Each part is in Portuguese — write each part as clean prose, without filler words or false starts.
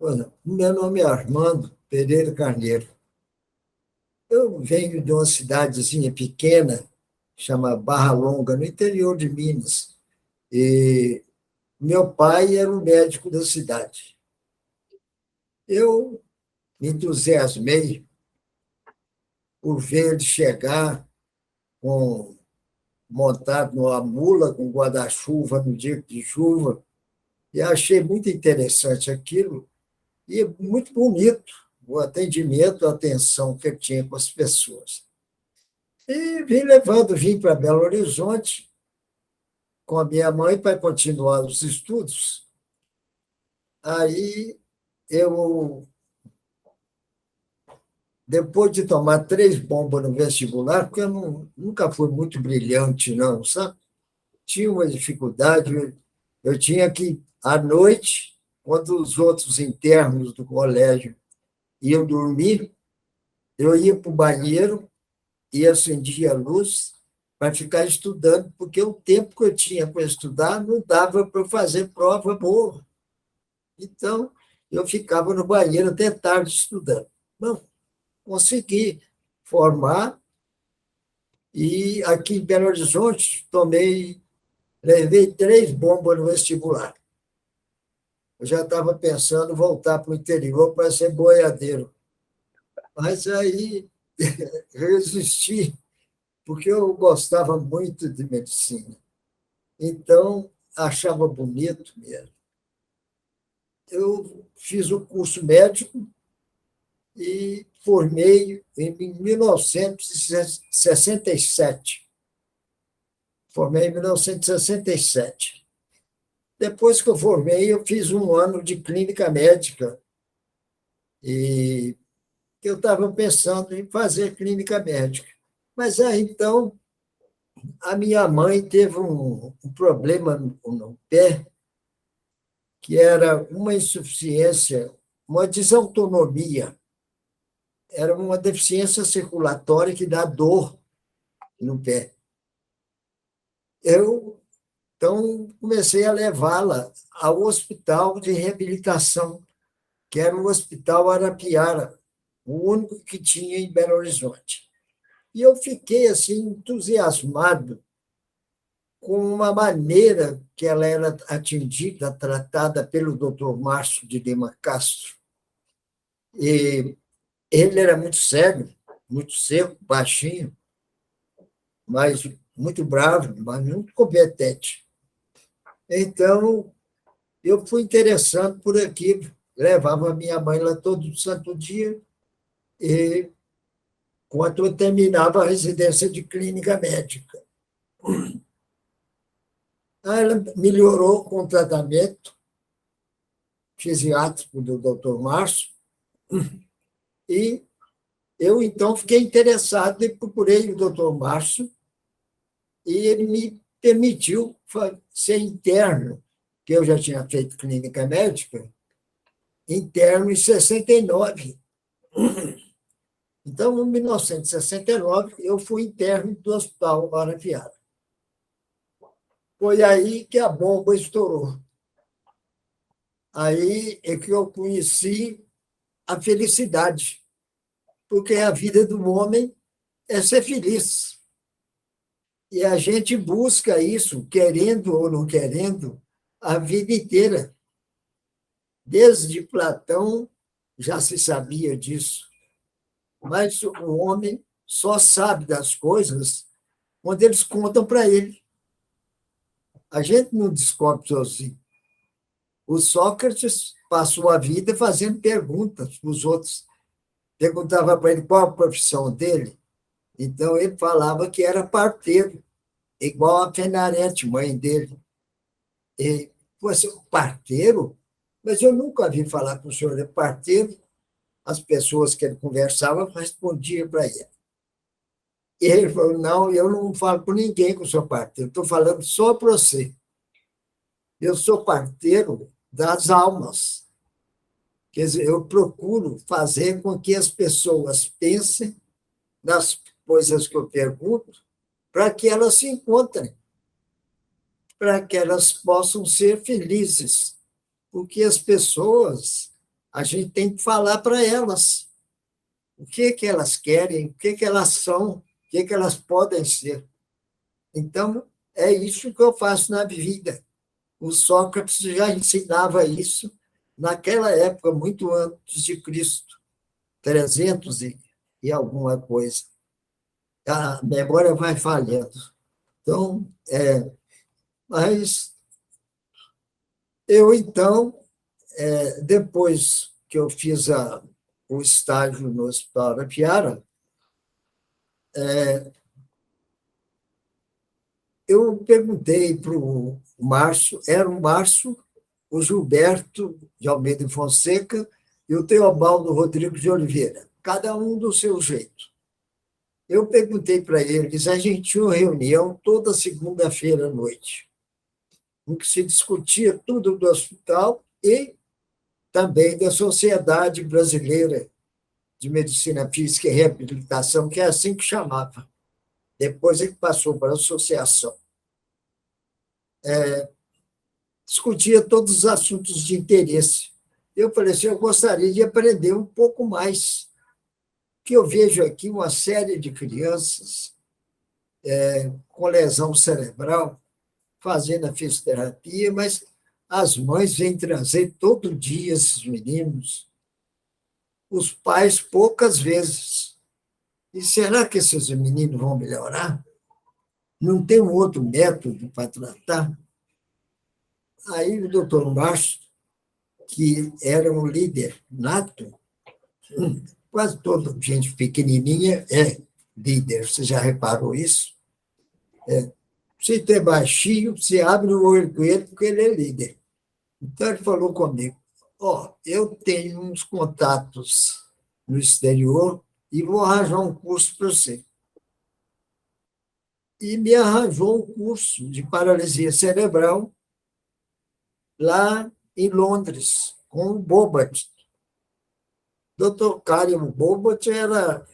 Olha, meu nome é Armando Pereira Carneiro. Eu venho de uma cidadezinha pequena, chama Barra Longa, no interior de Minas. E meu pai era o médico da cidade. Eu me entusiasmei por ver ele chegar com, montado numa mula com guarda-chuva no dia de chuva, e achei muito interessante aquilo e muito bonito o atendimento, a atenção que ele tinha com as pessoas. E vim para Belo Horizonte com a minha mãe para continuar os estudos. Aí eu, depois de tomar 3 bombas no vestibular, porque eu nunca fui muito brilhante, não, sabe? Tinha uma dificuldade, eu tinha que, à noite, quando os outros internos do colégio iam dormir, eu ia para o banheiro e acendia a luz para ficar estudando, porque o tempo que eu tinha para estudar não dava para eu fazer prova boa. Então, eu ficava no banheiro até tarde estudando. Não, consegui formar e aqui em Belo Horizonte levei 3 bombas no vestibular. Eu já estava pensando em voltar para o interior para ser boiadeiro. Mas aí resisti, porque eu gostava muito de medicina. Então, achava bonito mesmo. Eu fiz o curso médico e formei em 1967. Formei em 1967. Depois que eu formei, eu fiz um ano de clínica médica e eu estava pensando em fazer clínica médica. Mas aí, então, a minha mãe teve um problema no pé, que era uma insuficiência, uma desautonomia, era uma deficiência circulatória que dá dor no pé. Eu, então, comecei a levá-la ao hospital de reabilitação, que era o Hospital Arapiara, o único que tinha em Belo Horizonte. E eu fiquei assim entusiasmado com uma maneira que ela era atendida, tratada pelo Dr. Márcio de Lima Castro. E ele era muito sério, muito seco, baixinho, mas muito bravo, mas muito competente. Então, eu fui interessando por aqui, levava a minha mãe lá todo santo dia, e quando eu terminava a residência de clínica médica. Aí ela melhorou com o tratamento fisiátrico do Dr. Márcio, e eu, então, fiquei interessado e procurei o Dr. Márcio, e ele me permitiu ser interno, que eu já tinha feito clínica médica, interno em 69. Então, em 1969, eu fui interno do Hospital Arapiara. Foi aí que a bomba estourou. Aí é que eu conheci a felicidade, porque a vida do homem é ser feliz. E a gente busca isso, querendo ou não querendo, a vida inteira. Desde Platão já se sabia disso. Mas o homem só sabe das coisas quando eles contam para ele. A gente não descobre sozinho. O Sócrates passou a vida fazendo perguntas para os outros. Perguntava para ele qual a profissão dele. Então, ele falava que era parteiro, igual a Fenarete, mãe dele. E, você, parteiro? Mas eu nunca vi falar que o senhor é parteiro. As pessoas que ele conversava respondiam para ele. E ele falou: não, eu não falo com ninguém que eu sou parteiro, estou falando só para você. Eu sou parteiro das almas. Quer dizer, eu procuro fazer com que as pessoas pensem nas coisas que eu pergunto, para que elas se encontrem, para que elas possam ser felizes. Porque as pessoas A gente tem que falar para elas o que elas querem, o que elas são, o que elas podem ser. Então, é isso que eu faço na vida. O Sócrates já ensinava isso naquela época, muito antes de Cristo, 300 e alguma coisa. A memória vai falhando. Então, mas eu, então, depois que eu fiz o estágio no Hospital Arapiara, eu perguntei para o Márcio, era o Márcio, o Gilberto de Almeida e Fonseca e o Teobaldo Rodrigues de Oliveira, cada um do seu jeito. Eu perguntei para eles, a gente tinha uma reunião toda segunda-feira à noite, em que se discutia tudo do hospital e também da Sociedade Brasileira de Medicina Física e Reabilitação, que é assim que chamava. Depois é que passou para a associação. Discutia todos os assuntos de interesse. Eu falei assim, eu gostaria de aprender um pouco mais, que eu vejo aqui uma série de crianças com lesão cerebral fazendo a fisioterapia, mas as mães vêm trazer todo dia esses meninos, os pais poucas vezes. E será que esses meninos vão melhorar? Não tem um outro método para tratar? Aí o doutor Márcio, que era um líder nato, quase toda gente pequenininha é líder, você já reparou isso? Se tem baixinho, você abre o olho com ele, porque ele é líder. Então ele falou comigo, eu tenho uns contatos no exterior e vou arranjar um curso para você. E me arranjou um curso de paralisia cerebral lá em Londres, com o Bobat. Dr. Karim Bobat era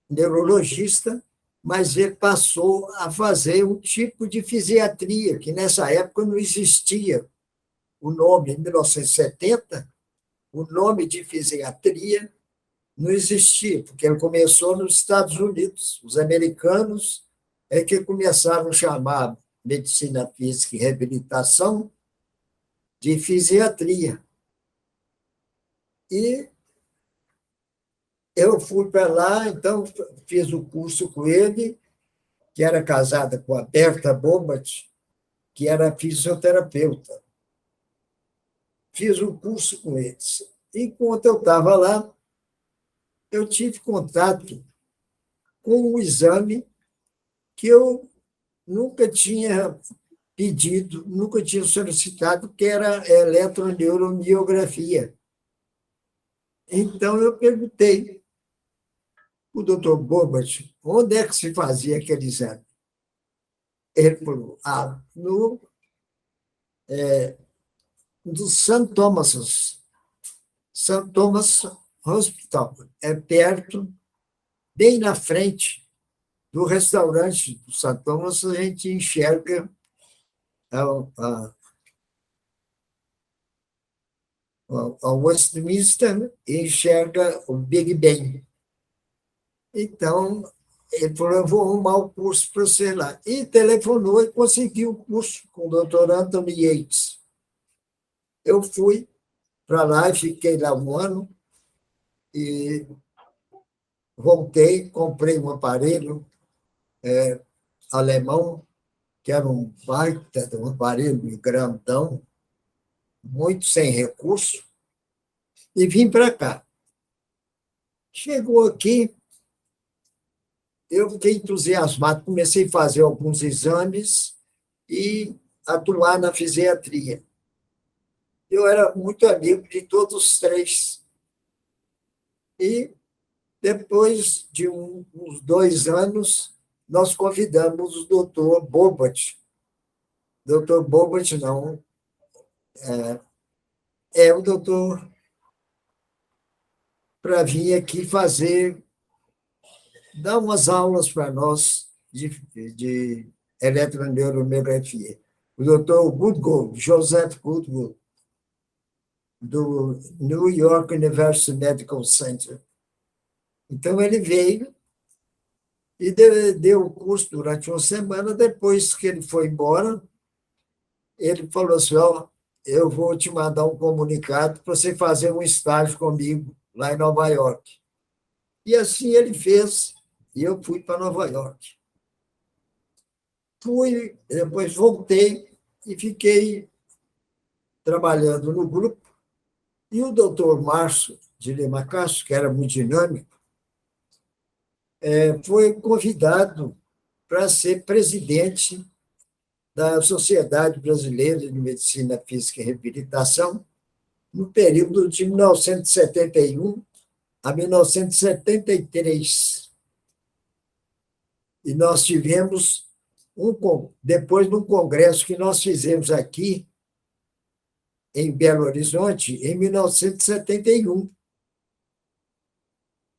neurologista, mas ele passou a fazer um tipo de fisiatria, que nessa época não existia o nome, em 1970, o nome de fisiatria não existia, porque ele começou nos Estados Unidos. Os americanos é que começaram a chamar medicina física e reabilitação de fisiatria. E eu fui para lá, então fiz o curso com ele, que era casada com a Berta Bobat, que era fisioterapeuta. Fiz o curso com eles. Enquanto eu estava lá, eu tive contato com um exame que eu nunca tinha pedido, nunca tinha solicitado, que era a eletroneuromiografia. Então, eu perguntei para o doutor Bobat onde é que se fazia aquele exame. Ele falou, do St. Thomas Hospital, é perto, bem na frente do restaurante do St. Thomas, a gente enxerga a Westminster e enxerga o Big Ben. Então, ele falou, eu vou arrumar o curso para você lá. E telefonou e conseguiu o curso com o doutor Anthony Yates. Eu fui para lá e fiquei lá um ano e voltei, comprei um aparelho alemão, que era um baita de um aparelho grandão, muito sem recurso, e vim para cá. Chegou aqui, eu fiquei entusiasmado, comecei a fazer alguns exames e atuar na fisiatria. Eu era muito amigo de todos os três. E depois de uns 2 anos, nós convidamos o doutor Bobat. Doutor Bobat, não, é o doutor para vir aqui dar umas aulas para nós de eletroneuromiografia. O doutor Goodgold, Joseph Goodgold, do New York University Medical Center. Então, ele veio e deu o curso durante uma semana. Depois que ele foi embora, ele falou assim: ó, eu vou te mandar um comunicado para você fazer um estágio comigo lá em Nova York. E assim ele fez, e eu fui para Nova York. Fui, depois voltei e fiquei trabalhando no grupo. E o doutor Márcio de Lima Castro, que era muito dinâmico, foi convidado para ser presidente da Sociedade Brasileira de Medicina Física e Reabilitação no período de 1971 a 1973. E nós tivemos, depois de um congresso que nós fizemos aqui, em Belo Horizonte, em 1971.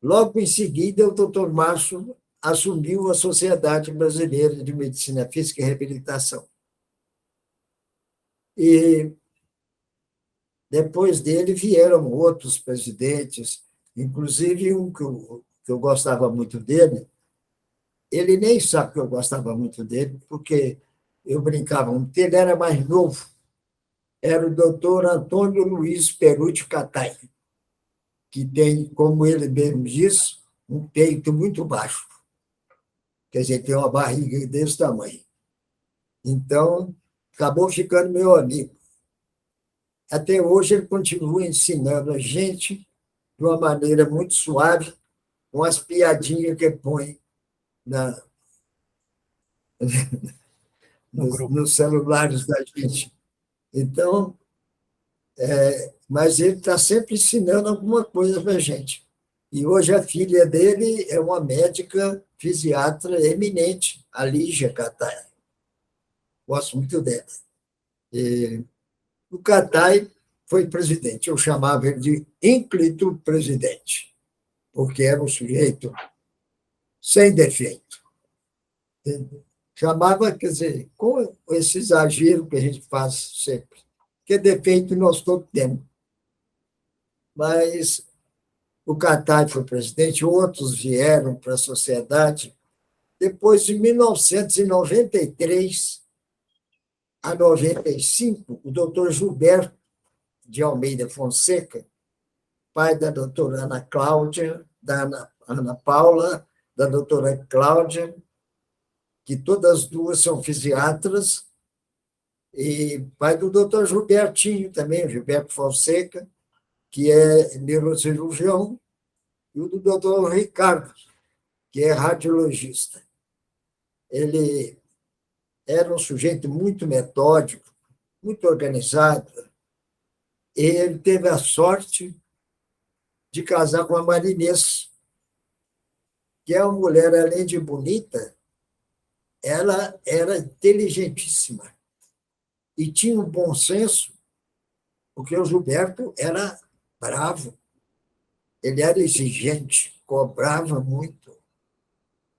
Logo em seguida, o doutor Márcio assumiu a Sociedade Brasileira de Medicina Física e Reabilitação. E depois dele vieram outros presidentes, inclusive um que eu gostava muito dele. Ele nem sabe que eu gostava muito dele, porque eu brincava muito. Ele era mais novo. Era o doutor Antônio Luiz Perucci Catai, que tem, como ele mesmo diz, um peito muito baixo. Quer dizer, tem uma barriga desse tamanho. Então, acabou ficando meu amigo. Até hoje ele continua ensinando a gente de uma maneira muito suave, com as piadinhas que põe na, nos celulares da gente. Então, mas ele está sempre ensinando alguma coisa para a gente. E hoje a filha dele é uma médica fisiatra eminente, a Lígia Catai. Gosto muito dela. E o Catai foi presidente. Eu chamava ele de ínclito presidente, porque era um sujeito sem defeito. Chamava, quer dizer, com esse exagero que a gente faz sempre, que defeito nós todos temos. Mas o Catai foi presidente, outros vieram para a sociedade. Depois, de 1993 a 95, o doutor Gilberto de Almeida Fonseca, pai da doutora Ana Cláudia, da Ana Paula, da doutora Cláudia, que todas duas são fisiatras, e pai do doutor Gilbertinho também, Gilberto Fonseca, que é neurocirurgião, e o do doutor Ricardo, que é radiologista. Ele era um sujeito muito metódico, muito organizado. Ele teve a sorte de casar com a Marinês, que é uma mulher, além de bonita, ela era inteligentíssima e tinha um bom senso, porque o Gilberto era bravo, ele era exigente, cobrava muito.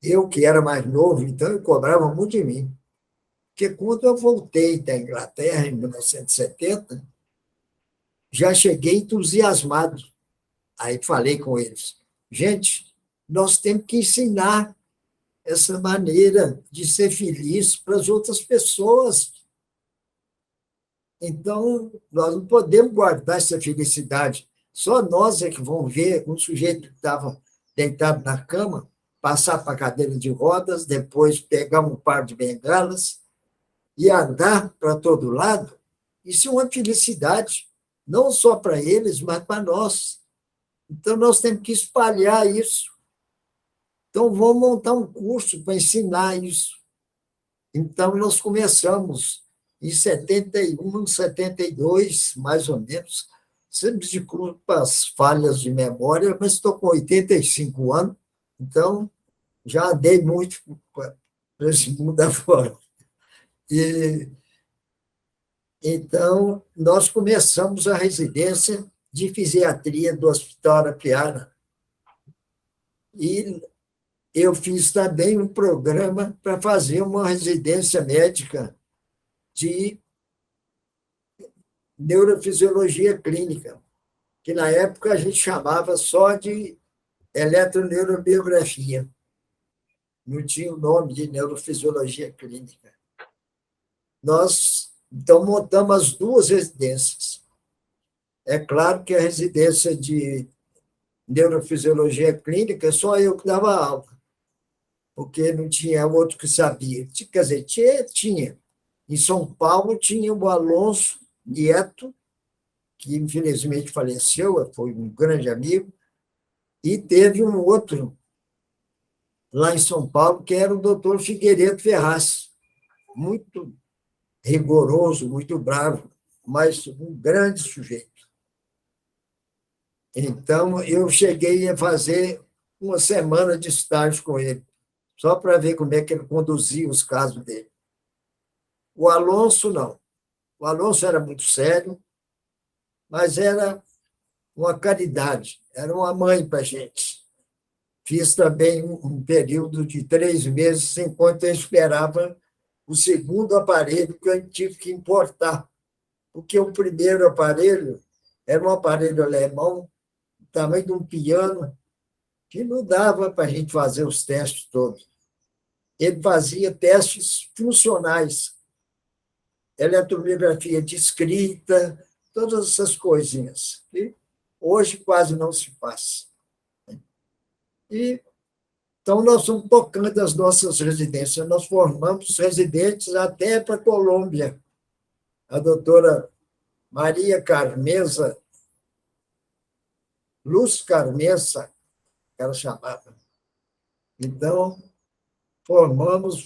Eu, que era mais novo, então, eu cobrava muito de mim. Porque quando eu voltei da Inglaterra, em 1970, já cheguei entusiasmado. Aí falei com eles: gente, nós temos que ensinar essa maneira de ser feliz para as outras pessoas. Então, nós não podemos guardar essa felicidade. Só nós é que vamos ver um sujeito que estava deitado na cama, passar para a cadeira de rodas, depois pegar um par de bengalas e andar para todo lado. Isso é uma felicidade, não só para eles, mas para nós. Então, nós temos que espalhar isso. Então, vamos montar um curso para ensinar isso. Então, nós começamos em 71, 72, mais ou menos. Sempre desculpa as falhas de memória, mas estou com 85 anos, então já andei muito para esse mundo afora. E, então, nós começamos a residência de fisiatria do Hospital Arapiara. E eu fiz também um programa para fazer uma residência médica de neurofisiologia clínica, que na época a gente chamava só de eletroneurobiografia, não tinha o nome de neurofisiologia clínica. Nós, então, montamos as duas residências. É claro que a residência de neurofisiologia clínica, só eu que dava aula, porque não tinha outro que sabia. Quer dizer, tinha. Em São Paulo tinha o Alonso Nieto, que infelizmente faleceu, foi um grande amigo, e teve um outro lá em São Paulo, que era o doutor Figueiredo Ferraz, muito rigoroso, muito bravo, mas um grande sujeito. Então, eu cheguei a fazer uma semana de estágio com ele, só para ver como é que ele conduzia os casos dele. O Alonso, não. O Alonso era muito sério, mas era uma caridade, era uma mãe para a gente. Fiz também um período de 3 meses, enquanto eu esperava o segundo aparelho que eu tive que importar, porque o primeiro aparelho era um aparelho alemão, do tamanho de um piano, que não dava para a gente fazer os testes todos. Ele fazia testes funcionais, eletromiografia de escrita, todas essas coisinhas, que hoje quase não se faz. E, então, nós estamos tocando as nossas residências, nós formamos residentes até para a Colômbia. A doutora Maria Carmesa, Luz Carmesa, ela chamava. Então, formamos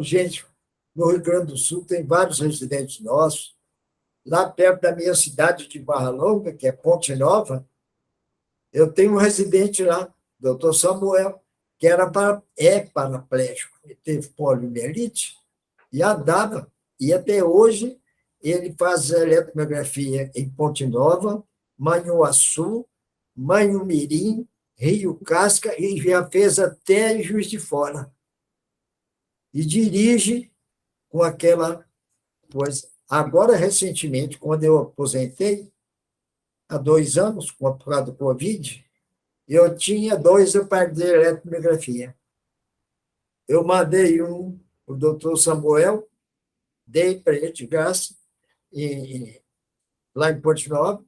gente no Rio Grande do Sul, tem vários residentes nossos. Lá perto da minha cidade de Barra Longa, que é Ponte Nova, eu tenho um residente lá, doutor Samuel, que é paraplégico, ele teve poliomielite e andava, e até hoje ele faz eletromiografia em Ponte Nova, Manhuaçu, Manhumirim, Rio Casca, e já fez até em Juiz de Fora. E dirige com aquela coisa. Agora, recentemente, quando eu aposentei, há 2 anos, por causa do Covid, eu tinha 2 aparelhos de eletromiografia. Eu mandei um para o doutor Samuel, dei para ele de graça, lá em Porto Nova,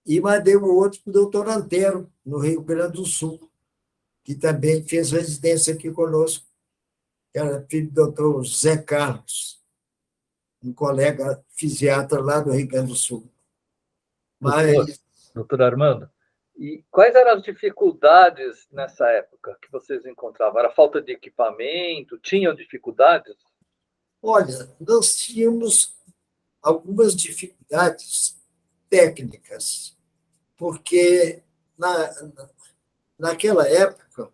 e mandei o outro para o doutor Antero, no Rio Grande do Sul, que também fez residência aqui conosco, que era filho do doutor Zé Carlos, um colega fisiatra lá do Rio Grande do Sul. Doutor Armando, e quais eram as dificuldades nessa época que vocês encontravam? Era falta de equipamento? Tinham dificuldades? Olha, nós tínhamos algumas dificuldades técnicas, porque naquela época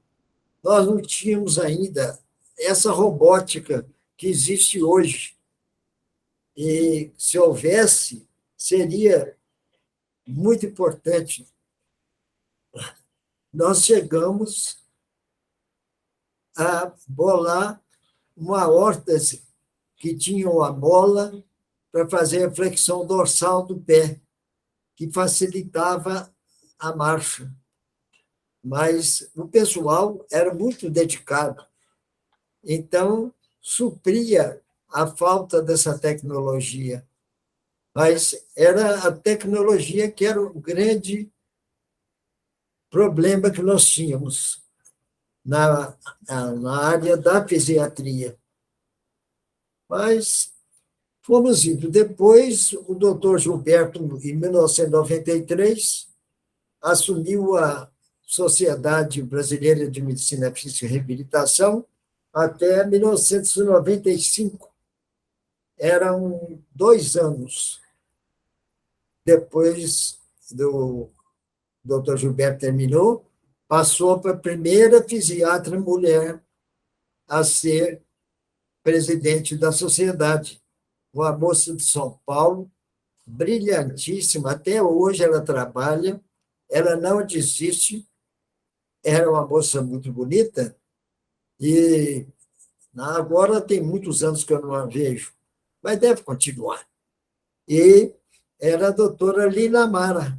nós não tínhamos ainda essa robótica que existe hoje. E se houvesse, seria muito importante. Nós chegamos a bolar uma órtese que tinha uma mola para fazer a flexão dorsal do pé, que facilitava a marcha. Mas o pessoal era muito dedicado, então supria a falta dessa tecnologia. Mas era a tecnologia que era o grande problema que nós tínhamos na área da fisiatria. Mas fomos indo. Depois, o doutor Gilberto, em 1993, assumiu a Sociedade Brasileira de Medicina Física e Reabilitação até 1995. Eram 2 anos depois do doutor Gilberto terminou, passou para a primeira fisiatra mulher a ser presidente da sociedade, uma moça de São Paulo, brilhantíssima, até hoje ela trabalha, ela não desiste, era uma moça muito bonita, e agora tem muitos anos que eu não a vejo, mas deve continuar. E era a doutora Lina Mara.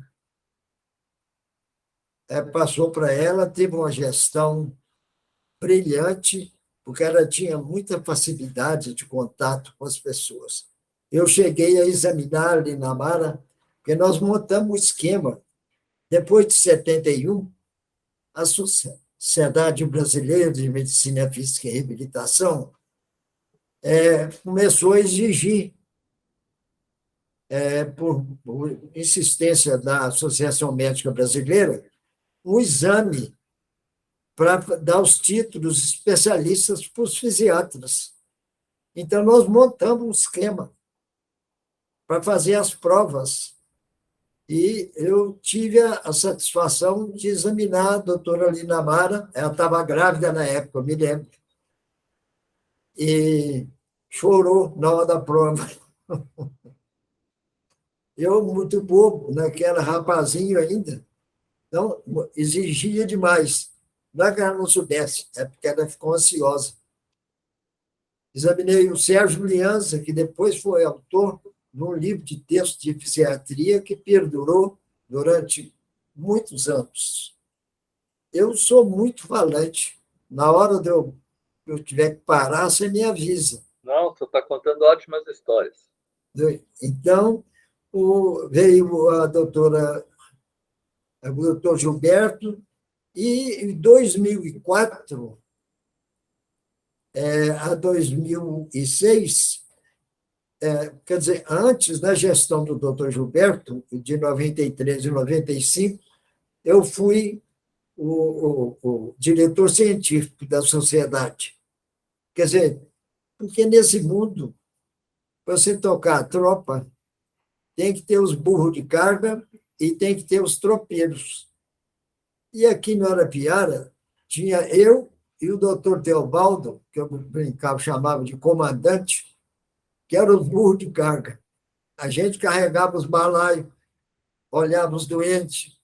Passou para ela, teve uma gestão brilhante, porque ela tinha muita facilidade de contato com as pessoas. Eu cheguei a examinar a Lina Mara, porque nós montamos um esquema. Depois de 71, a Sociedade Brasileira de Medicina Física e Reabilitação começou a exigir, por insistência da Associação Médica Brasileira, um exame para dar os títulos especialistas para os fisiatras. Então, nós montamos um esquema para fazer as provas. E eu tive a satisfação de examinar a doutora Lina Mara, ela estava grávida na época, eu me lembro, e chorou na hora da prova. Eu, muito bobo, naquela rapazinho ainda, então, exigia demais. Não é que ela não soubesse, é porque ela ficou ansiosa. Examinei o Sérgio Lianza, que depois foi autor de um livro de texto de fisiatria que perdurou durante muitos anos. Eu sou muito falante. Na hora de eu tiver que parar, você me avisa. Não, você está contando ótimas histórias. Então, veio o doutor Gilberto, e em 2004 a 2006, quer dizer, antes da gestão do doutor Gilberto, de 93 e 95, eu fui o diretor científico da sociedade. Quer dizer, porque nesse mundo, para você tocar a tropa, tem que ter os burros de carga e tem que ter os tropeiros. E aqui no Arapiara, tinha eu e o doutor Teobaldo, que eu brincava, chamava de comandante, que eram os burros de carga. A gente carregava os balaios, olhava os doentes.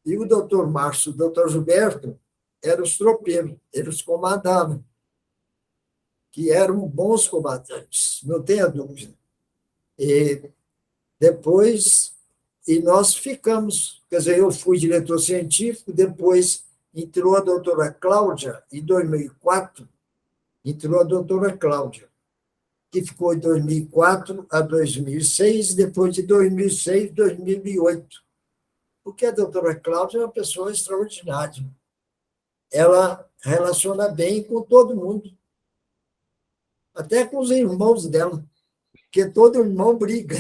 E o doutor Márcio, o doutor Gilberto, eram os tropeiros, eles comandavam, que eram bons comandantes, não tenha dúvida. E depois, nós ficamos, quer dizer, eu fui diretor científico, depois entrou a doutora Cláudia, em 2004, entrou a doutora Cláudia, que ficou em 2004 a 2006, depois de 2006 a 2008. Porque a doutora Cláudia é uma pessoa extraordinária. Ela relaciona bem com todo mundo, até com os irmãos dela, porque todo irmão briga,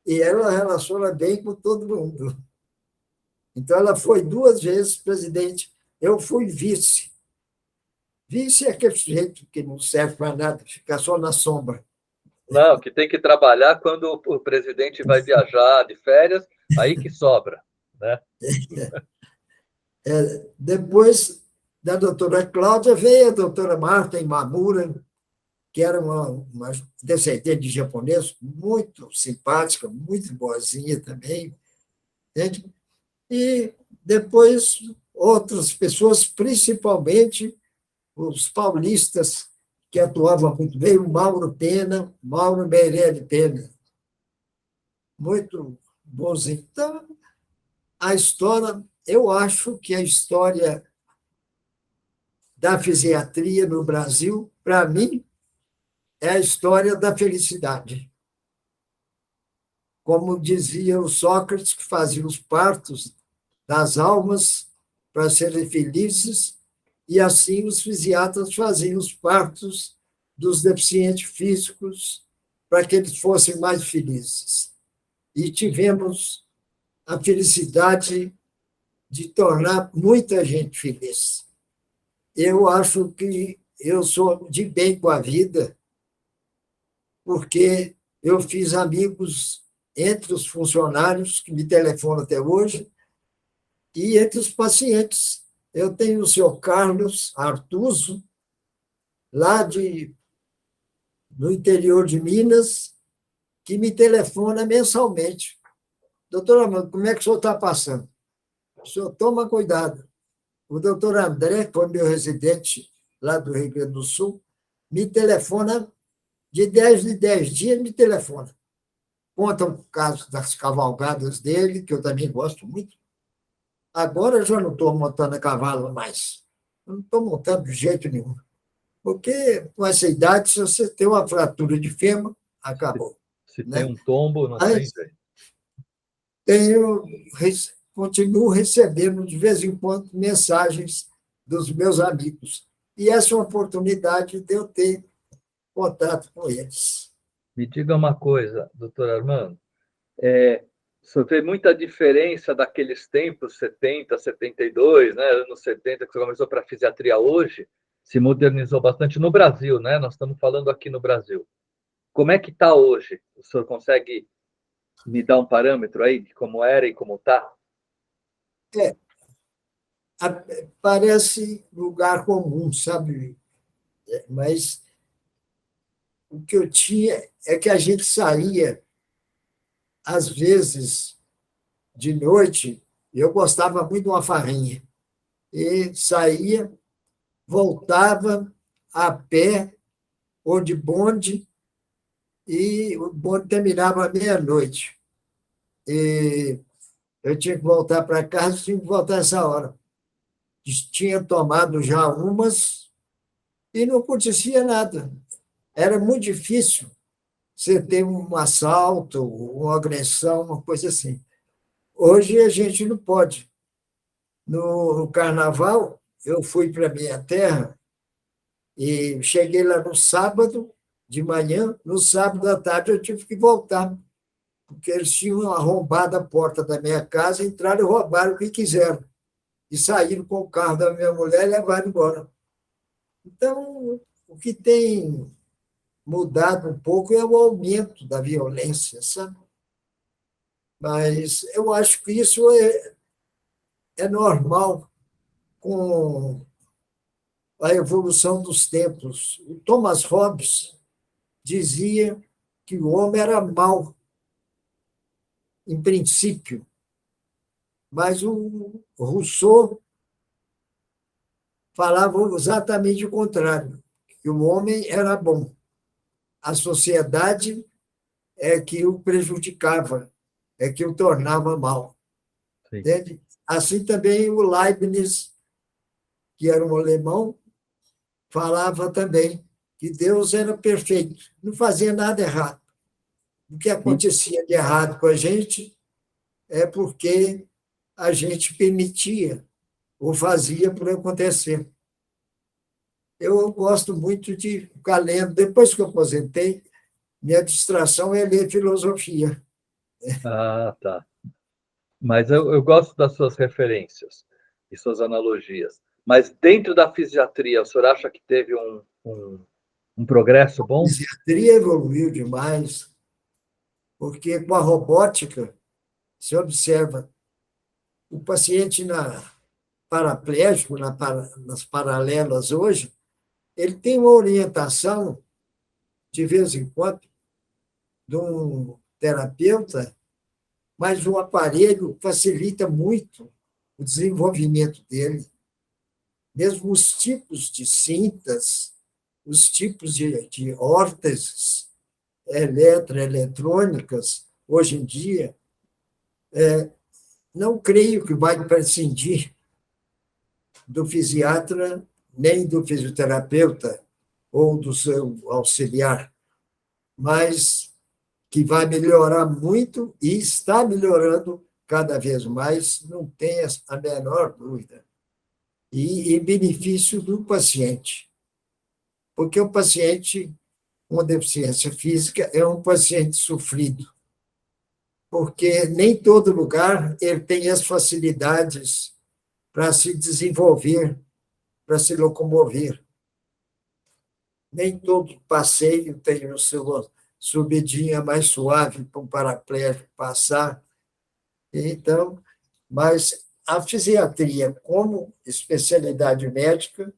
e ela relaciona bem com todo mundo. Então, ela foi 2 vezes presidente, eu fui vice. Vice é aquele sujeito que não serve para nada, fica só na sombra. Não, que tem que trabalhar quando o presidente vai viajar de férias, aí que sobra, né? Depois da doutora Cláudia, veio a doutora Marta Imamura, que era uma descendente de japonês, muito simpática, muito boazinha também. Entende? E depois outras pessoas, principalmente os paulistas, que atuavam muito bem, o Mauro Pena, Mauro Meirelles Pena, muito bonzinho. Então, a história, eu acho que a história da fisiatria no Brasil, para mim, é a história da felicidade. Como dizia o Sócrates, que fazia os partos das almas para serem felizes, e assim os fisiatras faziam os partos dos deficientes físicos para que eles fossem mais felizes. E tivemos a felicidade de tornar muita gente feliz. Eu acho que eu sou de bem com a vida, porque eu fiz amigos entre os funcionários, que me telefonam até hoje, e entre os pacientes. Eu tenho o senhor Carlos Artuso, lá no interior de Minas, que me telefona mensalmente. Doutor Armando, como é que o senhor está passando? O senhor toma cuidado. O doutor André, que foi meu residente lá do Rio Grande do Sul, me telefona de 10 em 10 dias, me telefona. conta o caso das cavalgadas dele, que eu também gosto muito. Agora eu já não estou montando a cavalo mais. Eu não estou montando de jeito nenhum. Porque com essa idade, se você tem uma fratura de fêmur, acabou. Se tem Né? um tombo, não tem Mas jeito. continuo recebendo, de vez em quando, mensagens dos meus amigos. E essa é uma oportunidade de eu ter contato com eles. Me diga uma coisa, doutor Armando. O senhor vê muita diferença daqueles tempos, 70, 72, né, anos 70, que você começou para a fisiatria hoje, se modernizou bastante no Brasil, né? Nós estamos falando aqui no Brasil. Como é que está hoje? O senhor consegue me dar um parâmetro aí de como era e como está? É, parece lugar comum, sabe? Mas o que eu tinha é que a gente saía, às vezes, de noite, eu gostava muito de uma farrinha, e saía, voltava a pé ou de bonde, e o bonde terminava à meia-noite. E eu tinha que voltar para casa, tinha que voltar essa hora. Tinha tomado já umas e não acontecia nada. Era muito difícil você ter um assalto, uma agressão, uma coisa assim. Hoje a gente não pode. No carnaval, eu fui para minha terra e cheguei lá no sábado de manhã, no sábado à tarde eu tive que voltar, porque eles tinham arrombado a porta da minha casa, entraram e roubaram o que quiseram. E saíram com o carro da minha mulher e levaram embora. Então, o que tem mudado um pouco é o aumento da violência, sabe? Mas eu acho que isso é normal com a evolução dos tempos. O Thomas Hobbes dizia que o homem era mau, em princípio, mas o Rousseau falava exatamente o contrário, que o homem era bom. A sociedade é que o prejudicava, é que o tornava mal. Sim. Entende? Assim também o Leibniz, que era um alemão, falava também que Deus era perfeito, não fazia nada errado. O que acontecia de errado com a gente é porque a gente permitia ou fazia por acontecer. Eu gosto muito de ficar lendo. Depois que eu aposentei, minha distração é ler filosofia. Ah, tá. Mas eu gosto das suas referências e suas analogias. Mas dentro da fisiatria, o senhor acha que teve um progresso A bom? psiquiatria evoluiu demais, porque com a robótica, se observa o paciente paraplégico, nas paralelas hoje, ele tem uma orientação, de vez em quando, de um terapeuta, mas o aparelho facilita muito o desenvolvimento dele. Mesmo os tipos de cintas, os tipos de órteses eletrônicas, hoje em dia, não creio que vai prescindir do fisiatra nem do fisioterapeuta ou do seu auxiliar, mas que vai melhorar muito e está melhorando cada vez mais, não tenha a menor dúvida. E em benefício do paciente, porque o paciente com deficiência física é um paciente sofrido, porque nem todo lugar ele tem as facilidades para se desenvolver, para se locomover. Nem todo passeio tem o seu subidinha mais suave para um paraplégico passar. Então, mas a fisiatria, como especialidade médica,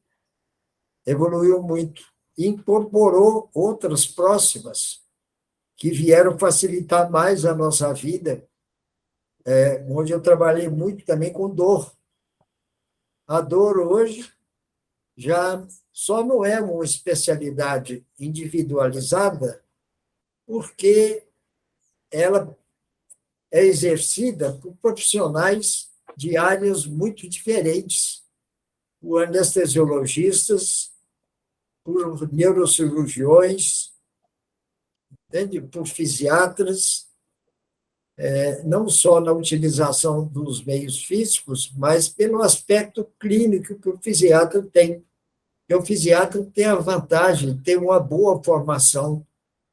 evoluiu muito e incorporou outras próximas que vieram facilitar mais a nossa vida, onde eu trabalhei muito também com dor. A dor hoje já só não é uma especialidade individualizada, porque ela é exercida por profissionais de áreas muito diferentes, por anestesiologistas, por neurocirurgiões, entende? Por fisiatras, não só na utilização dos meios físicos, mas pelo aspecto clínico que o fisiatra tem. E o fisiatra tem a vantagem de ter uma boa formação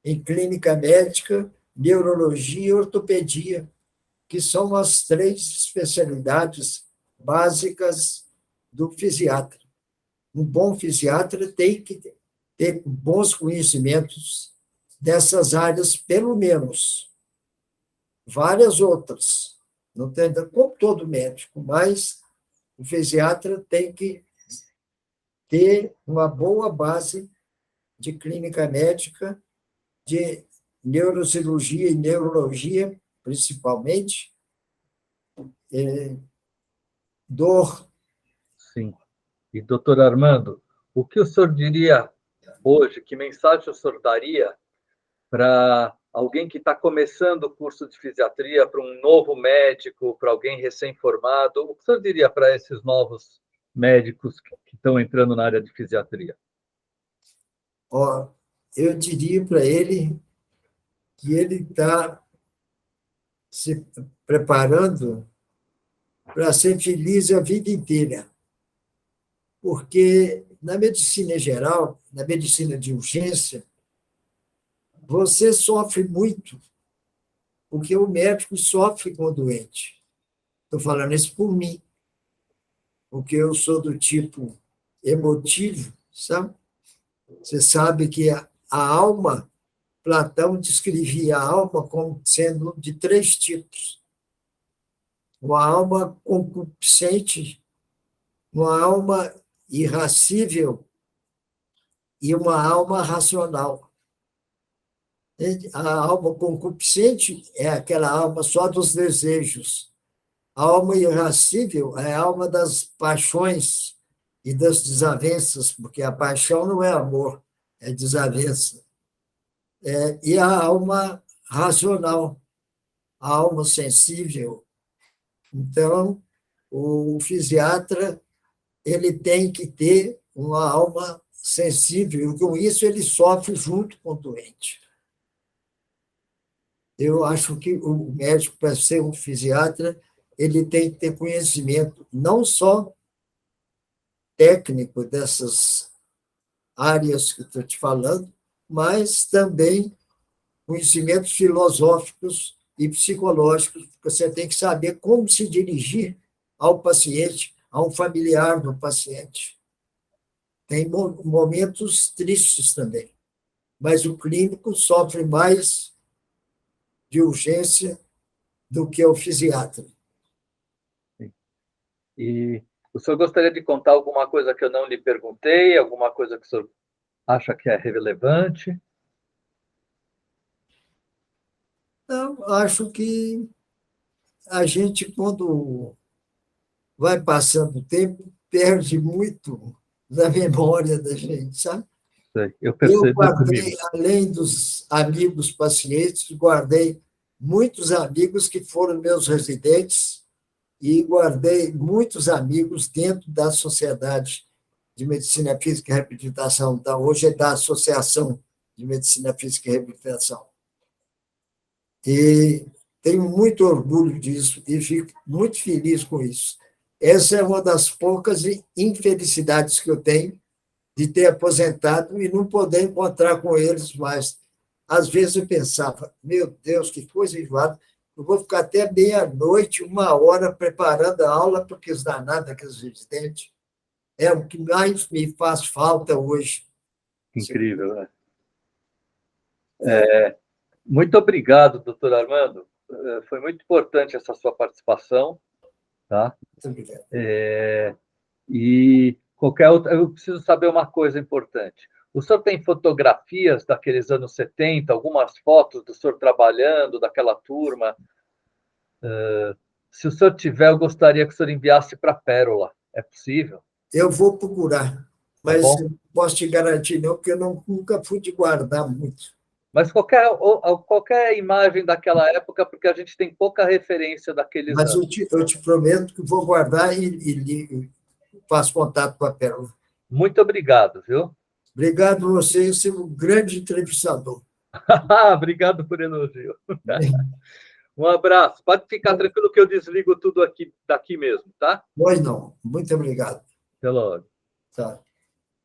em clínica médica, neurologia e ortopedia, que são as três especialidades básicas do fisiatra. Um bom fisiatra tem que ter bons conhecimentos dessas áreas, pelo menos. Várias outras, não tem, como todo médico, mas o fisiatra tem que ter uma boa base de clínica médica, de neurocirurgia e neurologia, principalmente, dor. Sim. E, doutor Armando, o que o senhor diria hoje, que mensagem o senhor daria para alguém que está começando o curso de fisiatria, para um novo médico, para alguém recém-formado? O que o senhor diria para esses novos médicos que estão entrando na área de fisiatria? Ó, eu diria para ele que ele está se preparando para ser feliz a vida inteira, porque na medicina geral, na medicina de urgência, você sofre muito, porque o médico sofre com o doente. Estou falando isso por mim, porque eu sou do tipo emotivo, sabe? Você sabe que a alma, Platão descrevia a alma como sendo de três tipos: uma alma concupiscente, uma alma irascível e uma alma racional. A alma concupiscente é aquela alma só dos desejos. A alma irascível é a alma das paixões e das desavenças, porque a paixão não é amor, é desavença. E a alma racional, a alma sensível. Então, o fisiatra ele tem que ter uma alma sensível, e com isso ele sofre junto com o doente. Eu acho que o médico, para ser um fisiatra, ele tem que ter conhecimento não só técnico dessas áreas que estou te falando, mas também conhecimentos filosóficos e psicológicos, porque você tem que saber como se dirigir ao paciente, a um familiar do paciente. Tem momentos tristes também, mas o clínico sofre mais de urgência do que o fisiatra. E o senhor gostaria de contar alguma coisa que eu não lhe perguntei, alguma coisa que o senhor acha que é relevante? Então, acho que a gente, quando vai passando o tempo, perde muito da memória da gente, sabe? Eu Eu percebo comigo. guardei, além dos amigos pacientes, guardei muitos amigos que foram meus residentes e guardei muitos amigos dentro da Sociedade de Medicina Física e Reabilitação, hoje é da Associação de Medicina Física e Reabilitação. E tenho muito orgulho disso e fico muito feliz com isso. Essa é uma das poucas infelicidades que eu tenho, de ter aposentado e não poder encontrar com eles mais. Às vezes eu pensava, meu Deus, que coisa enjoada, eu vou ficar até meia-noite, 1 hora, preparando a aula, porque os danados, aqueles residentes, é o que mais me faz falta hoje. Incrível, né? Muito obrigado, doutor Armando. Foi muito importante essa sua participação, tá? Muito obrigado. E qualquer outra, eu preciso saber uma coisa importante. O senhor tem fotografias daqueles anos 70, algumas fotos do senhor trabalhando, daquela turma? Se o senhor tiver, eu gostaria que o senhor enviasse para a Pérola. É possível? Eu vou procurar, Tá mas bom? não posso te garantir, não, porque eu nunca fui de guardar muito. Mas qualquer imagem daquela época, porque a gente tem pouca referência daqueles Mas anos. eu te prometo que vou guardar e faço contato com a Pérola. Muito obrigado, viu? Obrigado a você, você é um grande entrevistador. Obrigado por elogio. Um abraço. Pode ficar tranquilo que eu desligo tudo aqui daqui mesmo, tá? Pois não. Muito obrigado. Até logo. Tá.